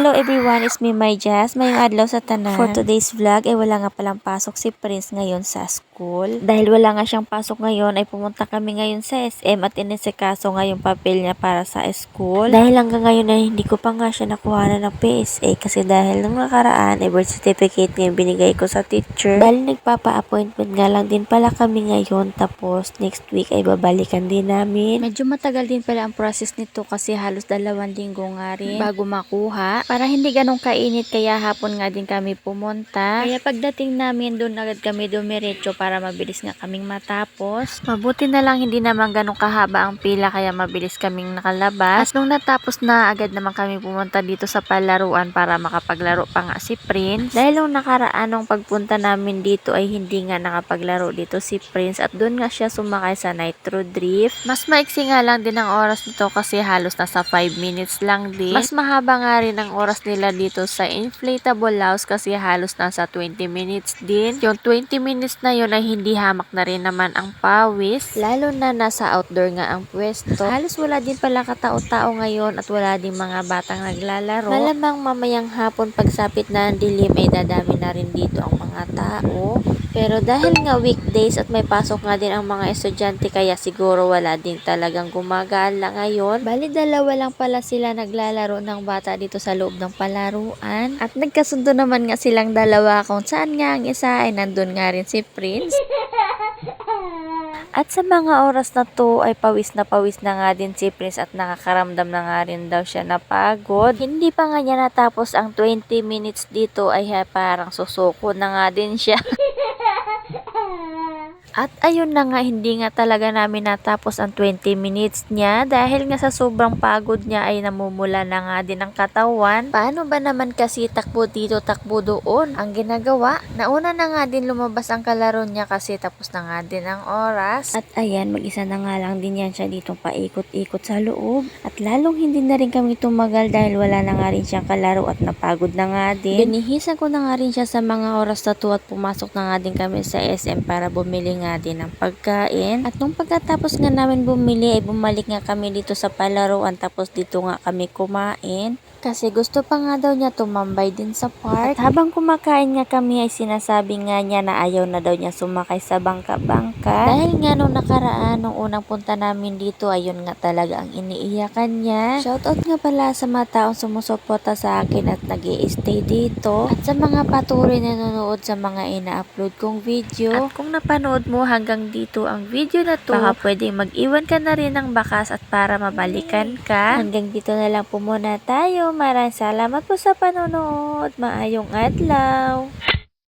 Hello everyone, it's me, my Jazz. Mayong adlaw sa tanan. For today's vlog, wala nga palang pasok si Prince ngayon sa school. Dahil wala nga siyang pasok ngayon, ay pumunta kami ngayon sa SM at inisikaso nga yung papel niya para sa school. Dahil hanggang ngayon ay hindi ko pa nga siya nakuha ng PSA kasi dahil nung nakaraan, birth certificate nga yung binigay ko sa teacher. Dahil nagpapa-appointment nga lang din pala kami ngayon, tapos next week ay babalikan din namin. Medyo matagal din pala ang process nito kasi halos 2 linggo nga rin bago makuha. Para hindi ganong kainit kaya hapon nga din kami pumunta. Kaya pagdating namin doon agad kami dumiretso para mabilis nga kaming matapos. Mabuti na lang hindi naman ganong kahaba ang pila kaya mabilis kaming nakalabas. At nung natapos na agad naman kami pumunta dito sa palaruan para makapaglaro pa nga si Prince. Dahil nung nakaraan nung pagpunta namin dito ay hindi nga nakapaglaro dito si Prince at doon nga siya sumakay sa Nitro Drift. Mas maiksi nga lang din ang oras nito kasi halos nasa 5 minutes lang din. Mas mahaba nga rin ang oras nila dito sa inflatable house kasi halos nasa 20 minutes din. Yung 20 minutes na yun ay hindi hamak na rin naman ang pawis. Lalo na nasa outdoor nga ang pwesto. Halos wala din pala katao-tao ngayon at wala din mga batang naglalaro. Malamang mamayang hapon pagsapit na ang dilim ay dadami na rin dito ang mga tao. Pero dahil nga weekdays at may pasok nga din ang mga estudyante kaya siguro wala din talagang gumagala ngayon. Bali 2 lang pala sila naglalaro ng bata dito sa loob ng palaruan. At nagkasundo naman nga silang 2 kung saan nga ang isa ay nandun nga rin si Prince. At sa mga oras na to ay pawis na nga din si Prince at nakakaramdam na nga rin daw siya na pagod. Hindi pa nga niya natapos ang 20 minutes dito ay parang susuko na nga din siya. At ayun na nga, hindi nga talaga namin natapos ang 20 minutes niya dahil nga sa sobrang pagod niya ay namumula na nga din ang katawan. Paano ba naman kasi takbo dito, takbo doon? Ang ginagawa, nauna na nga din lumabas ang kalaro niya kasi tapos na nga din ang oras. At ayan, mag-isa na nga lang din yan siya ditong paikot-ikot sa loob. At lalong hindi na rin kami tumagal dahil wala na nga rin siyang kalaro at napagod na nga din. Binihisan ko na nga rin siya sa mga oras na to at pumasok na nga din kami sa SM para bumili nga din ng pagkain. At nung pagkatapos nga namin bumili ay bumalik nga kami dito sa palaruan tapos dito nga kami kumain. Kasi gusto pa nga daw niya tumambay din sa park. At habang kumakain nga kami ay sinasabi nga niya na ayaw na daw niya sumakay sa bangka-bangka. Dahil nga nung nakaraan, nung unang punta namin dito, ayun nga talaga ang iniiyakan niya. Shoutout nga pala sa mga taong sumusuporta sa akin at nag-i-stay dito. At sa mga patuloy na nanonood sa mga ina-upload kong video. At kung napanood mo hanggang dito ang video na to, baka pwedeng mag-iwan ka na rin ng bakas at para mabalikan ka. Hanggang dito na lang po muna tayo. Maraming salamat po sa panonood. Maayong adlaw.